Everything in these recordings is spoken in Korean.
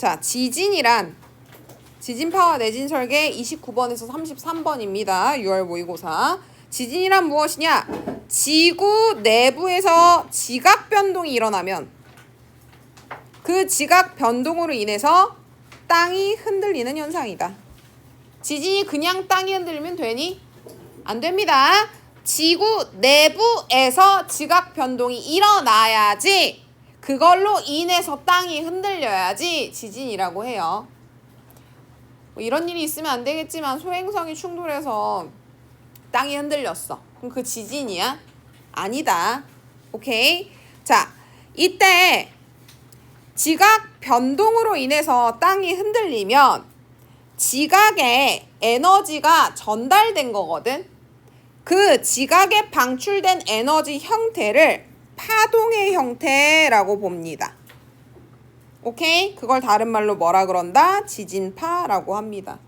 자, 지진이란 지진파와 내진 설계 29번에서 33번입니다. 6월 모의고사. 지진이란 무엇이냐? 지구 내부에서 지각 변동이 일어나면 그 지각 변동으로 인해서 땅이 흔들리는 현상이다. 지진이 그냥 땅이 흔들리면 되니? 안 됩니다. 지구 내부에서 지각 변동이 일어나야지, 그걸로 인해서 땅이 흔들려야지 지진이라고 해요. 뭐 이런 일이 있으면 안 되겠지만 소행성이 충돌해서 땅이 흔들렸어. 그럼 그 지진이야? 아니다. 오케이? 자, 이때 지각 변동으로 인해서 땅이 흔들리면 지각에 에너지가 전달된 거거든. 그 지각에 방출된 에너지 형태를 파동의 형태라고 봅니다. 오케이? 그걸 다른 말로 뭐라 그런다? 지진파라고 합니다.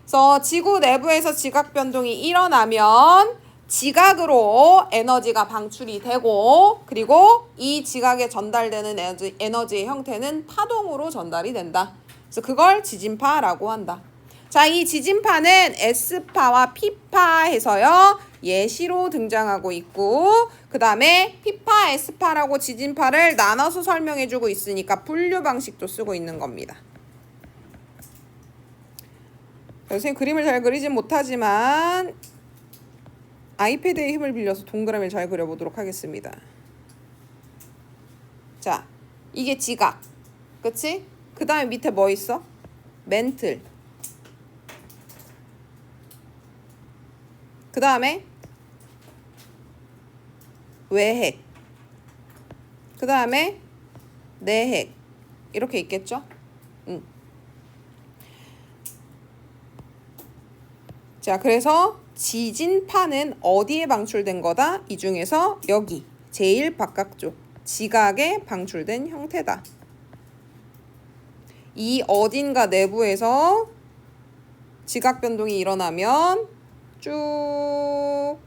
그래서 지구 내부에서 지각 변동이 일어나면 지각으로 에너지가 방출이 되고, 그리고 이 지각에 전달되는 에너지의 형태는 파동으로 전달이 된다. 그래서 그걸 지진파라고 한다. 자, 이 지진파는 S파와 P파 해서요 예시로 등장하고 있고, 그 다음에 P파, S파라고 지진파를 나눠서 설명해주고 있으니까 분류 방식도 쓰고 있는 겁니다. 선생님 그림을 잘 그리진 못하지만 아이패드의 힘을 빌려서 동그라미를 잘 그려보도록 하겠습니다. 자, 이게 지각, 그치? 그 다음에 밑에 뭐 있어? 멘틀. 그 다음에 외핵. 그 다음에 내핵. 이렇게 있겠죠? 자, 그래서 지진파는 어디에 방출된 거다? 이 중에서 여기 제일 바깥쪽 지각에 방출된 형태다. 이 어딘가 내부에서 지각 변동이 일어나면 쭉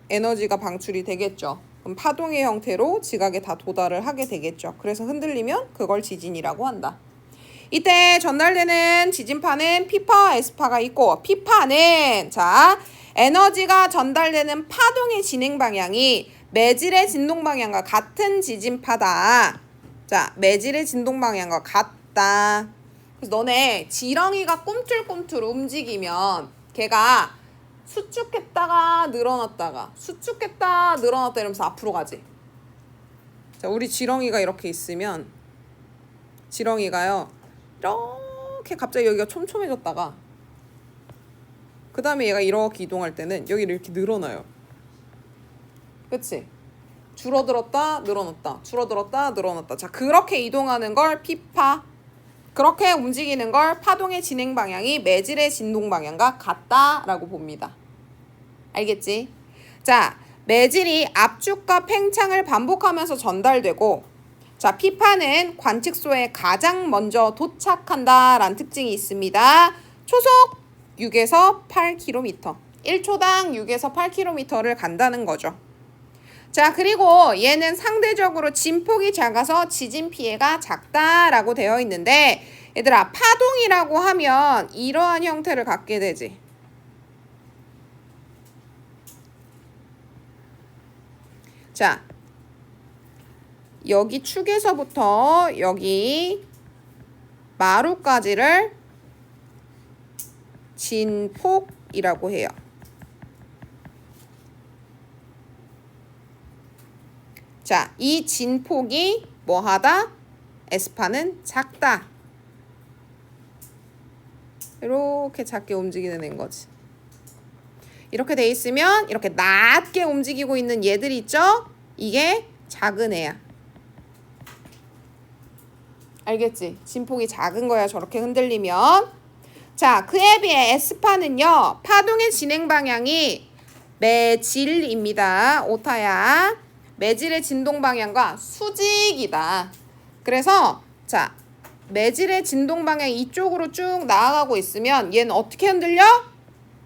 에너지가 방출이 되겠죠. 그럼 파동의 형태로 지각에 다 도달을 하게 되겠죠. 그래서 흔들리면 그걸 지진이라고 한다. 이때 전달되는 지진파는 P파와 S파가 있고, P파는 자, 에너지가 전달되는 파동의 진행 방향이 매질의 진동 방향과 같은 지진파다. 자, 매질의 진동 방향과 같다. 그래서 너네 지렁이가 꿈틀꿈틀 움직이면 걔가 수축했다가 늘어났다가 수축했다 늘어났다 이러면서 앞으로 가지. 자, 우리 지렁이가 이렇게 있으면 지렁이가요 이렇게 갑자기 여기가 촘촘해졌다가 그 다음에 얘가 이렇게 이동할 때는 여기를 이렇게 늘어나요. 그치? 줄어들었다 늘어났다 줄어들었다 늘어났다. 자, 그렇게 이동하는 걸 P파, 그렇게 움직이는 걸 파동의 진행 방향이 매질의 진동 방향과 같다라고 봅니다. 알겠지? 자, 매질이 압축과 팽창을 반복하면서 전달되고, 자, P파는 관측소에 가장 먼저 도착한다라는 특징이 있습니다. 초속 6에서 8km, 1초당 6에서 8km를 간다는 거죠. 자, 그리고 얘는 상대적으로 진폭이 작아서 지진 피해가 작다라고 되어 있는데, 얘들아, 파동이라고 하면 이러한 형태를 갖게 되지. 자, 여기 축에서부터 여기 마루까지를 진폭이라고 해요. 자, 이 진폭이 뭐하다? S파는 작다. 이렇게 작게 움직이는 거지. 이렇게 돼 있으면 이렇게 낮게 움직이고 있는 얘들이 있죠? 이게 작은 애야. 알겠지? 진폭이 작은 거야, 저렇게 흔들리면. 자, 그에 비해 S파는요, 파동의 진행 방향이 매질입니다. 오타야. 매질의 진동 방향과 수직이다. 그래서 자, 매질의 진동 방향이 이쪽으로 쭉 나아가고 있으면 얘는 어떻게 흔들려?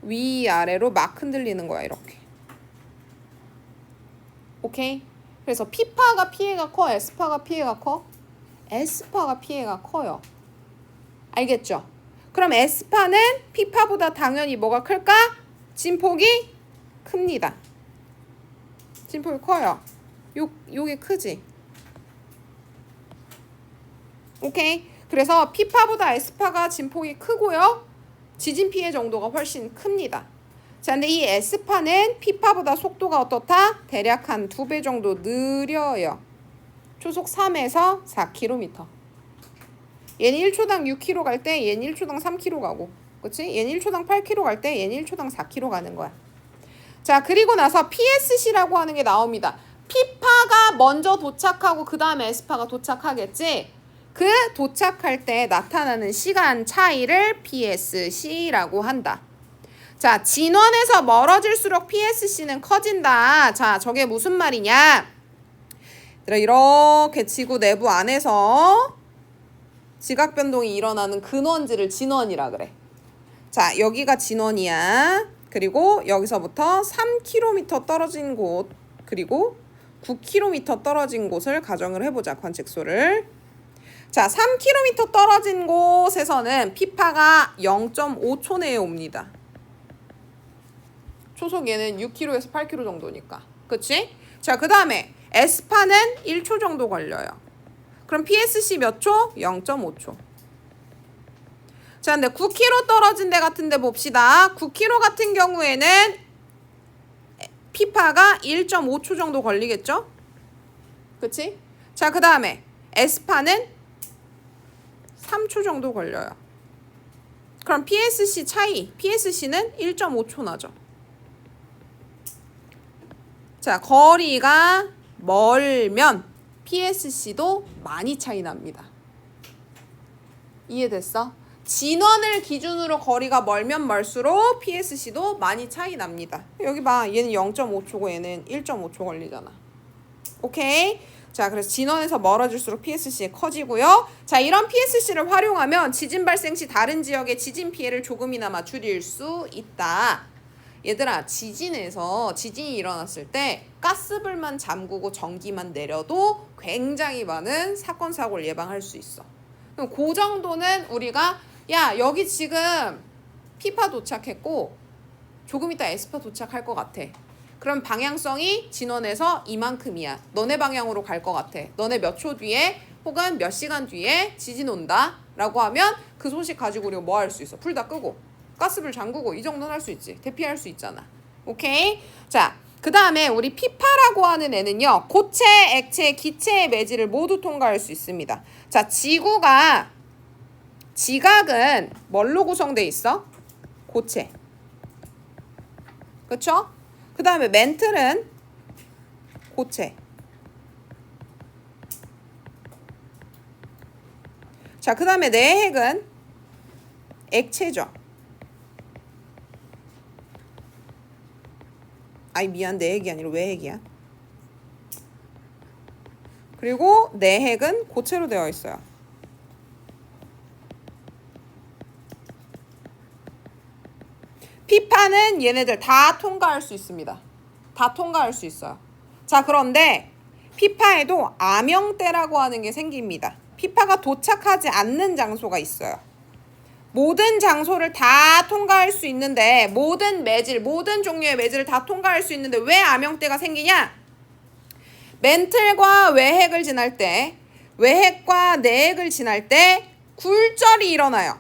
위아래로 막 흔들리는 거야, 이렇게. 오케이? 그래서 P파가 피해가 커, S파가 피해가 커? S파가 피해가 커요. 알겠죠? 그럼 S파는 P파보다 당연히 뭐가 클까? 진폭이 큽니다. 진폭이 커요. 요게 크지? 오케이? 그래서 P파보다 S파가 진폭이 크고요. 지진 피해 정도가 훨씬 큽니다. 자, 근데 이 S파는 P파보다 속도가 어떻다? 대략 한 2배 정도 느려요. 초속 3에서 4km. 얘는 1초당 6km 갈 때 얘는 1초당 3km 가고, 그치? 얘는 1초당 8km 갈 때 얘는 1초당 4km 가는 거야. 자, 그리고 나서 PSC라고 하는 게 나옵니다. P파가 먼저 도착하고 그 다음에 S파가 도착하겠지? 그 도착할 때 나타나는 시간 차이를 PSC라고 한다. 자, 진원에서 멀어질수록 PSC는 커진다. 자, 저게 무슨 말이냐? 이렇게 지구 내부 안에서 지각 변동이 일어나는 근원지를 진원이라 그래. 자, 여기가 진원이야. 그리고 여기서부터 3km 떨어진 곳, 그리고 9km 떨어진 곳을 가정을 해보자, 관측소를. 자, 3km 떨어진 곳에서는 P파가 0.5초 내에 옵니다. 초속 얘는 6km에서 8km 정도니까. 그치? 자, 그 다음에 S파는 1초 정도 걸려요. 그럼 PSC 몇 초? 0.5초. 자, 근데 9km 떨어진 데 같은 데 봅시다. 9km 같은 경우에는 P파가 1.5초 정도 걸리겠죠? 그치? 자, 그 다음에 S파는 3초 정도 걸려요. 그럼 PSC 차이, PSC는 1.5초 나죠. 자, 거리가 멀면 PSC도 많이 차이 납니다. 이해됐어? 진원을 기준으로 거리가 멀면 멀수록 PSC도 많이 차이 납니다. 여기 봐, 얘는 0.5초고 얘는 1.5초 걸리잖아. 오케이? 자, 그래서 진원에서 멀어질수록 PSC 커지고요. 자, 이런 PSC를 활용하면 지진 발생 시 다른 지역의 지진 피해를 조금이나마 줄일 수 있다. 얘들아, 지진이 일어났을 때 가스불만 잠그고 전기만 내려도 굉장히 많은 사건 사고를 예방할 수 있어. 그럼 그 정도는 우리가 야, 여기 지금 P파 도착했고 조금 이따 S파 도착할 것 같아. 그럼 방향성이 진원에서 이만큼이야. 너네 방향으로 갈 것 같아. 너네 몇 초 뒤에 혹은 몇 시간 뒤에 지진 온다 라고 하면 그 소식 가지고 우리가 뭐 할 수 있어? 불 다 끄고 가스불 잠그고 이 정도는 할 수 있지. 대피할 수 있잖아. 오케이? 자, 그 다음에 우리 P파라고 하는 애는요, 고체, 액체, 기체의 매질을 모두 통과할 수 있습니다. 자, 지각은 뭘로 구성돼 있어? 고체. 그쵸? 그 다음에 멘틀은 고체. 자, 그 다음에 내핵은 액체죠. 아이, 미안, 내핵이 아니라 외핵이야. 그리고 내핵은 고체로 되어 있어요. P파는 얘네들 다 통과할 수 있습니다. 다 통과할 수 있어요. 자, 그런데 P파에도 암영대라고 하는 게 생깁니다. P파가 도착하지 않는 장소가 있어요. 모든 장소를 다 통과할 수 있는데, 모든 종류의 매질을 다 통과할 수 있는데 왜 암영대가 생기냐? 멘틀과 외핵을 지날 때, 외핵과 내핵을 지날 때 굴절이 일어나요.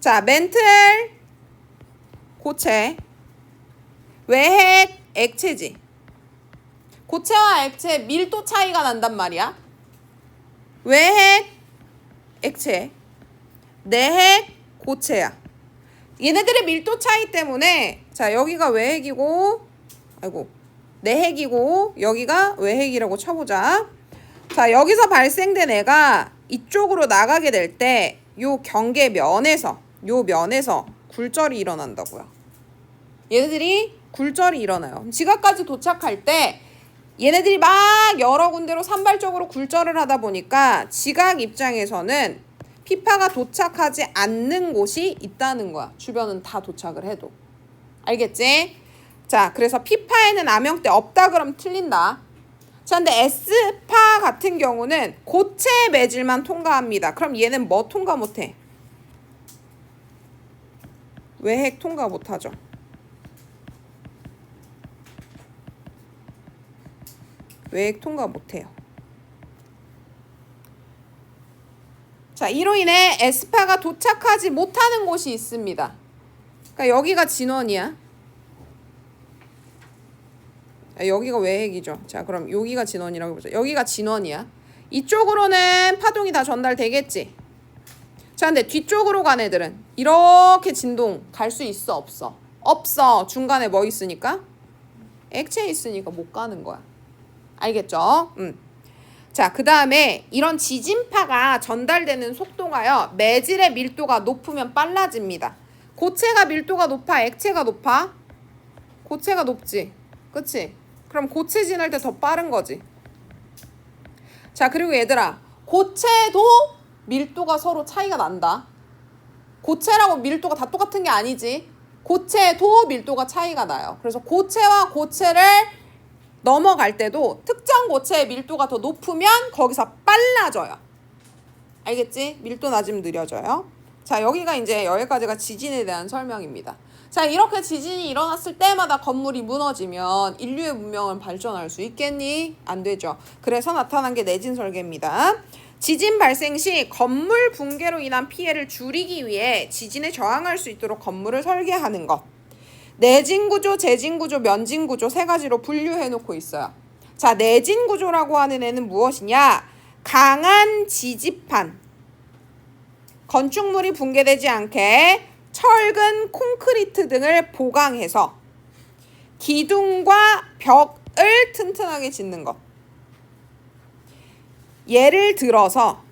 자, 멘틀 고체, 외핵 액체지. 고체와 액체 밀도 차이가 난단 말이야. 외핵 액체, 내핵 고체야. 얘네들의 밀도 차이 때문에, 자, 여기가 외핵이고, 내핵이고 여기가 외핵이라고 쳐보자. 자, 여기서 발생된 애가 이쪽으로 나가게 될 때 요 경계면에서, 요 면에서 굴절이 일어난다고요. 얘네들이 굴절이 일어나요. 지각까지 도착할 때 얘네들이 막 여러 군데로 산발적으로 굴절을 하다 보니까 지각 입장에서는 P파가 도착하지 않는 곳이 있다는 거야. 주변은 다 도착을 해도. 알겠지? 자, 그래서 P파에는 암영대 없다 그러면 틀린다. 자, 근데 S파 같은 경우는 고체 매질만 통과합니다. 그럼 얘는 뭐 통과 못해? 외핵 통과 못하죠. 외핵 통과 못해요. 자, 이로 인해 S파가 도착하지 못하는 곳이 있습니다. 그러니까 여기가 진원이야. 여기가 외핵이죠. 자, 그럼 여기가 진원이라고 보자. 여기가 진원이야. 이쪽으로는 파동이 다 전달되겠지. 자, 근데 뒤쪽으로 간 애들은 이렇게 진동 갈 수 있어, 없어? 없어. 중간에 뭐 있으니까? 액체 있으니까 못 가는 거야. 알겠죠? 자, 그 다음에 이런 지진파가 전달되는 속도가요, 매질의 밀도가 높으면 빨라집니다. 고체가 밀도가 높아, 액체가 높아? 고체가 높지. 그치? 그럼 고체 지날 때 더 빠른 거지. 자, 그리고 얘들아, 고체도 밀도가 서로 차이가 난다. 고체라고 밀도가 다 똑같은 게 아니지. 고체도 밀도가 차이가 나요. 그래서 고체와 고체를 넘어갈 때도 특정 고체의 밀도가 더 높으면 거기서 빨라져요. 알겠지? 밀도 낮으면 느려져요. 자, 여기가 이제 여기까지가 지진에 대한 설명입니다. 자, 이렇게 지진이 일어났을 때마다 건물이 무너지면 인류의 문명은 발전할 수 있겠니? 안 되죠. 그래서 나타난 게 내진 설계입니다. 지진 발생 시 건물 붕괴로 인한 피해를 줄이기 위해 지진에 저항할 수 있도록 건물을 설계하는 것. 내진 구조, 재진 구조, 면진 구조 세 가지로 분류해 놓고 있어요. 자, 내진 구조라고 하는 애는 무엇이냐? 강한 지지판. 건축물이 붕괴되지 않게 철근, 콘크리트 등을 보강해서 기둥과 벽을 튼튼하게 짓는 것. 예를 들어서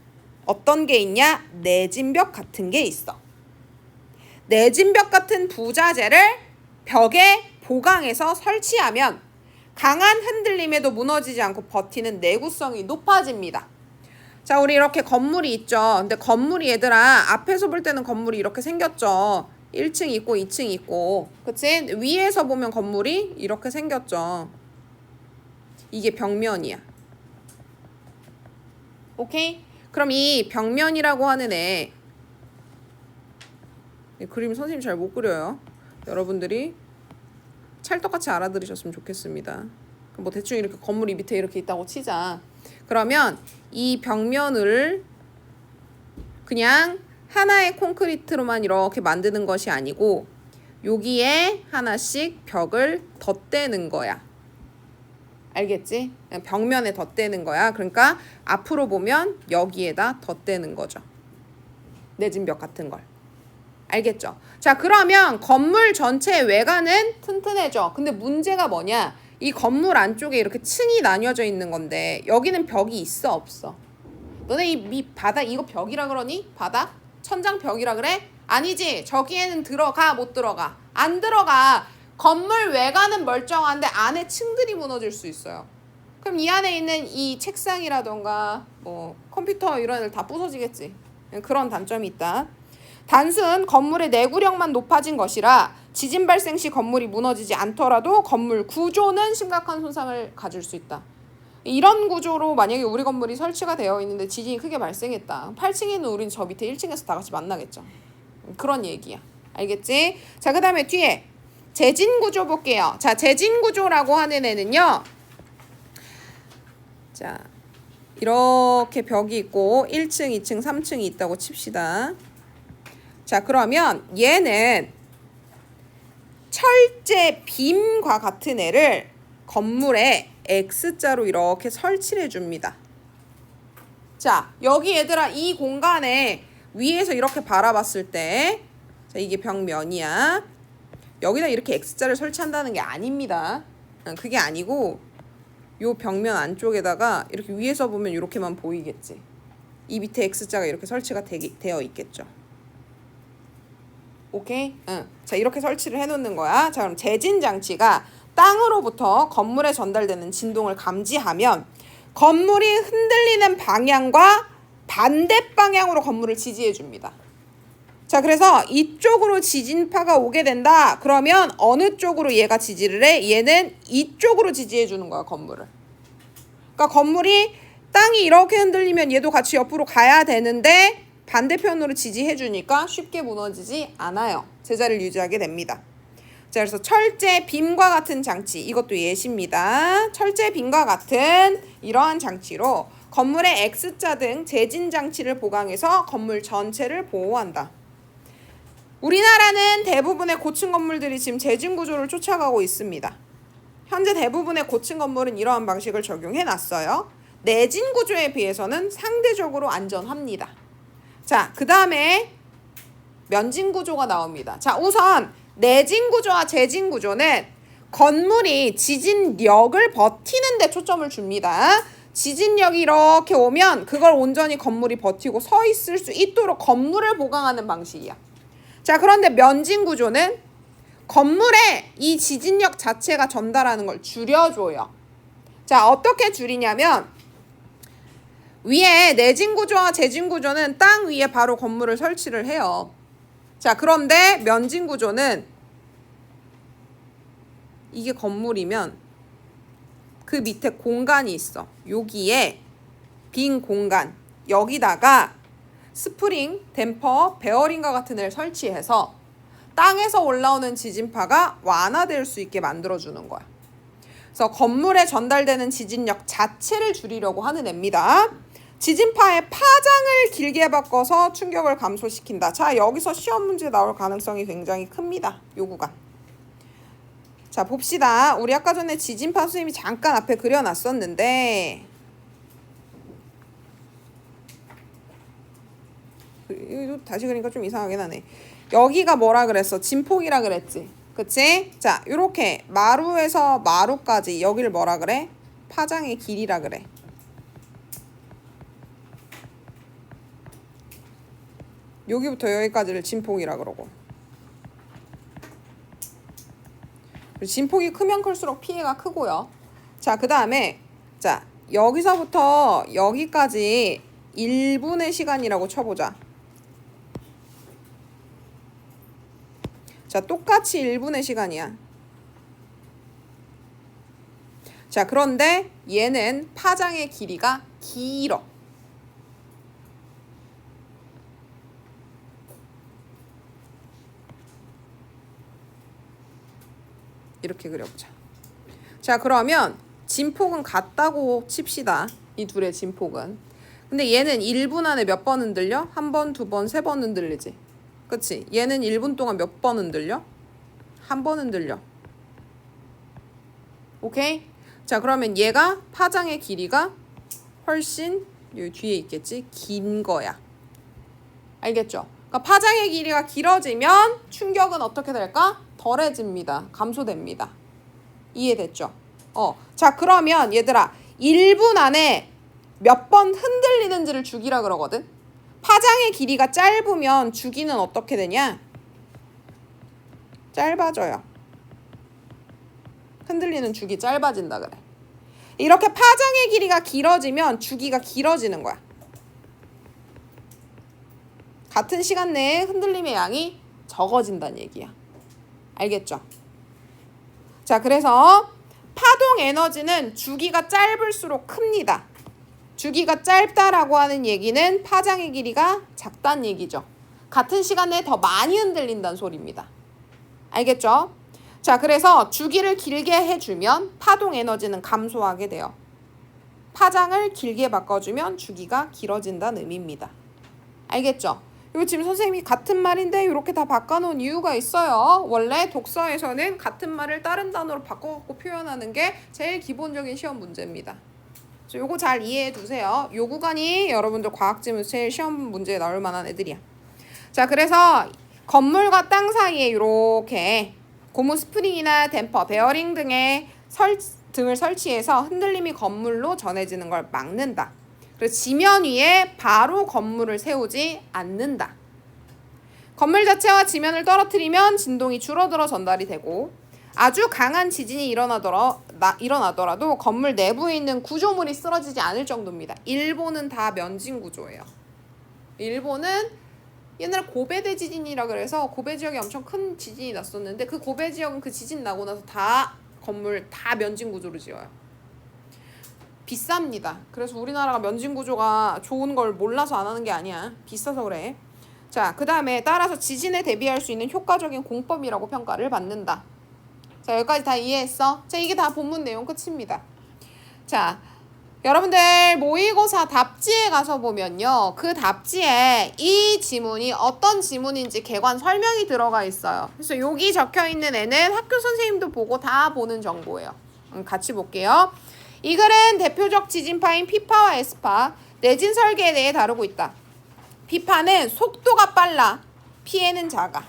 어떤 게 있냐? 내진벽 같은 게 있어. 내진벽 같은 부자재를 벽에 보강해서 설치하면 강한 흔들림에도 무너지지 않고 버티는 내구성이 높아집니다. 자, 우리 이렇게 건물이 있죠. 근데 건물이 얘들아, 앞에서 볼 때는 건물이 이렇게 생겼죠. 1층 있고 2층 있고. 그치? 위에서 보면 건물이 이렇게 생겼죠. 이게 벽면이야. 오케이? 그럼 이 벽면이라고 하는 애, 이 그림 선생님 잘 못 그려요. 여러분들이 찰떡같이 알아들으셨으면 좋겠습니다. 뭐 대충 이렇게 건물이 밑에 이렇게 있다고 치자. 그러면 이 벽면을 그냥 하나의 콘크리트로만 이렇게 만드는 것이 아니고 여기에 하나씩 벽을 덧대는 거야. 알겠지? 벽면에 덧대는 거야. 그러니까 앞으로 보면 여기에다 덧대는 거죠. 내진 벽 같은 걸. 알겠죠? 자, 그러면 건물 전체의 외관은 튼튼해져. 근데 문제가 뭐냐? 이 건물 안쪽에 이렇게 층이 나뉘어져 있는 건데 여기는 벽이 있어, 없어? 너네 이 바닥 이거 벽이라 그러니? 바닥? 천장 벽이라 그래? 아니지. 저기에는 들어가, 못 들어가? 안 들어가. 건물 외관은 멀쩡한데 안에 층들이 무너질 수 있어요. 그럼 이 안에 있는 이 책상이라던가 뭐 컴퓨터 이런 애들 다 부서지겠지. 그런 단점이 있다. 단순 건물의 내구력만 높아진 것이라 지진 발생 시 건물이 무너지지 않더라도 건물 구조는 심각한 손상을 가질 수 있다. 이런 구조로 만약에 우리 건물이 설치가 되어 있는데 지진이 크게 발생했다. 8층에 있는 우린 저 밑에 1층에서 다 같이 만나겠죠. 그런 얘기야. 알겠지? 자, 그 다음에 뒤에 재진 구조 볼게요. 자, 재진 구조라고 하는 애는요. 자, 이렇게 벽이 있고 1층, 2층, 3층이 있다고 칩시다. 자, 그러면 얘는 철제 빔과 같은 애를 건물에 X자로 이렇게 설치를 해줍니다. 자, 여기 얘들아 이 공간에 위에서 이렇게 바라봤을 때 자, 이게 벽면이야. 여기다 이렇게 X자를 설치한다는 게 아닙니다. 그게 아니고 요 벽면 안쪽에다가 이렇게 위에서 보면 이렇게만 보이겠지. 이 밑에 X자가 이렇게 설치가 되어 있겠죠. 오케이? 응. 자, 이렇게 설치를 해놓는 거야. 자, 그럼 재진 장치가 땅으로부터 건물에 전달되는 진동을 감지하면 건물이 흔들리는 방향과 반대 방향으로 건물을 지지해 줍니다. 자, 그래서 이쪽으로 지진파가 오게 된다. 그러면 어느 쪽으로 얘가 지지를 해? 얘는 이쪽으로 지지해 주는 거야, 건물을. 그러니까 건물이 땅이 이렇게 흔들리면 얘도 같이 옆으로 가야 되는데 반대편으로 지지해 주니까 쉽게 무너지지 않아요. 제자리를 유지하게 됩니다. 자, 그래서 철제 빔과 같은 장치, 이것도 예시입니다. 철제 빔과 같은 이러한 장치로 건물의 X자 등 재진 장치를 보강해서 건물 전체를 보호한다. 우리나라는 대부분의 고층 건물들이 지금 재진 구조를 쫓아가고 있습니다. 현재 대부분의 고층 건물은 이러한 방식을 적용해 놨어요. 내진 구조에 비해서는 상대적으로 안전합니다. 자, 그 다음에 면진 구조가 나옵니다. 자, 우선 내진 구조와 재진 구조는 건물이 지진력을 버티는 데 초점을 줍니다. 지진력이 이렇게 오면 그걸 온전히 건물이 버티고 서 있을 수 있도록 건물을 보강하는 방식이야. 자, 그런데 면진 구조는 건물에 이 지진력 자체가 전달하는 걸 줄여줘요. 자, 어떻게 줄이냐면 위에 내진 구조와 재진 구조는 땅 위에 바로 건물을 설치를 해요. 자, 그런데 면진 구조는 이게 건물이면 그 밑에 공간이 있어. 여기에 빈 공간, 여기다가 스프링, 댐퍼, 베어링과 같은 애를 설치해서 땅에서 올라오는 지진파가 완화될 수 있게 만들어주는 거야. 그래서 건물에 전달되는 지진력 자체를 줄이려고 하는 애입니다. 지진파의 파장을 길게 바꿔서 충격을 감소시킨다. 자, 여기서 시험 문제 나올 가능성이 굉장히 큽니다. 요 구간. 자, 봅시다. 우리 아까 전에 지진파 선생님이 잠깐 앞에 그려놨었는데 이거 다시 그리니까 좀 이상하긴 하네. 여기가 뭐라 그랬어? 진폭이라 그랬지. 그치? 자, 요렇게 마루에서 마루까지 여기를 뭐라 그래? 파장의 길이라 그래. 여기부터 여기까지를 진폭이라 그러고. 진폭이 크면 클수록 피해가 크고요. 자, 그 다음에 자, 여기서부터 여기까지 1분의 시간이라고 쳐보자. 자, 똑같이 1분의 시간이야. 자, 그런데 얘는 파장의 길이가 길어. 이렇게 그려보자. 자, 그러면 진폭은 같다고 칩시다. 이 둘의 진폭은. 근데 얘는 1분 안에 몇 번 흔들려? 한 번, 두 번, 세 번 흔들리지. 그치? 얘는 1분 동안 몇 번 흔들려? 한 번 흔들려. 오케이? 자, 그러면 얘가 파장의 길이가 훨씬 여기 뒤에 있겠지? 긴 거야. 알겠죠? 그러니까 파장의 길이가 길어지면 충격은 어떻게 될까? 덜해집니다. 감소됩니다. 이해됐죠? 자, 그러면 얘들아 1분 안에 몇 번 흔들리는지를 주기라 그러거든. 파장의 길이가 짧으면 주기는 어떻게 되냐? 짧아져요. 흔들리는 주기 짧아진다 그래. 이렇게 파장의 길이가 길어지면 주기가 길어지는 거야. 같은 시간 내에 흔들림의 양이 적어진다는 얘기야. 알겠죠? 자, 그래서 파동 에너지는 주기가 짧을수록 큽니다. 주기가 짧다라고 하는 얘기는 파장의 길이가 작다는 얘기죠. 같은 시간에 더 많이 흔들린다는 소리입니다. 알겠죠? 자, 그래서 주기를 길게 해주면 파동 에너지는 감소하게 돼요. 파장을 길게 바꿔주면 주기가 길어진다는 의미입니다. 알겠죠? 이거 지금 선생님이 같은 말인데 이렇게 다 바꿔놓은 이유가 있어요. 원래 독서에서는 같은 말을 다른 단어로 바꿔갖고 표현하는 게 제일 기본적인 시험 문제입니다. 요거 잘 이해해 두세요. 요 구간이 여러분들 과학지문 제일 시험 문제에 나올 만한 애들이야. 자, 그래서 건물과 땅 사이에 이렇게 고무 스프링이나 댐퍼, 베어링 등을 설치해서 흔들림이 건물로 전해지는 걸 막는다. 그리고 지면 위에 바로 건물을 세우지 않는다. 건물 자체와 지면을 떨어뜨리면 진동이 줄어들어 전달이 되고 아주 강한 지진이 일어나더라도 건물 내부에 있는 구조물이 쓰러지지 않을 정도입니다. 일본은 다 면진 구조예요. 일본은 옛날에 고베대 지진이라 그래서 고베 지역에 엄청 큰 지진이 났었는데 그 고베 지역은 그 지진 나고 나서 다 건물 다 면진 구조로 지어요. 비쌉니다. 그래서 우리나라가 면진 구조가 좋은 걸 몰라서 안 하는 게 아니야. 비싸서 그래. 자, 그 다음에 따라서 지진에 대비할 수 있는 효과적인 공법이라고 평가를 받는다. 자, 여기까지 다 이해했어? 자, 이게 다 본문 내용 끝입니다. 자, 여러분들 모의고사 답지에 가서 보면요. 그 답지에 이 지문이 어떤 지문인지 개관 설명이 들어가 있어요. 그래서 여기 적혀있는 애는 학교 선생님도 보고 다 보는 정보예요. 같이 볼게요. 이 글은 대표적 지진파인 P파와 S파, 내진 설계에 대해 다루고 있다. P파는 속도가 빨라, P에는 작아.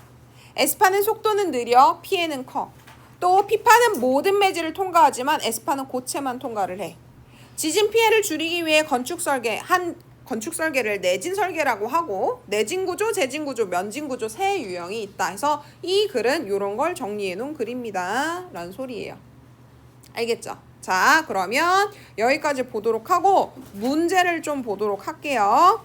S파는 속도는 느려, P에는 커. 또 P파는 모든 매질을 통과하지만 S파는 고체만 통과를 해. 지진 피해를 줄이기 위해 건축 설계를 내진 설계라고 하고 내진 구조, 재진 구조, 면진 구조 세 유형이 있다 해서 이 글은 이런 걸 정리해 놓은 글입니다. 라는 소리예요. 알겠죠? 자, 그러면 여기까지 보도록 하고 문제를 좀 보도록 할게요.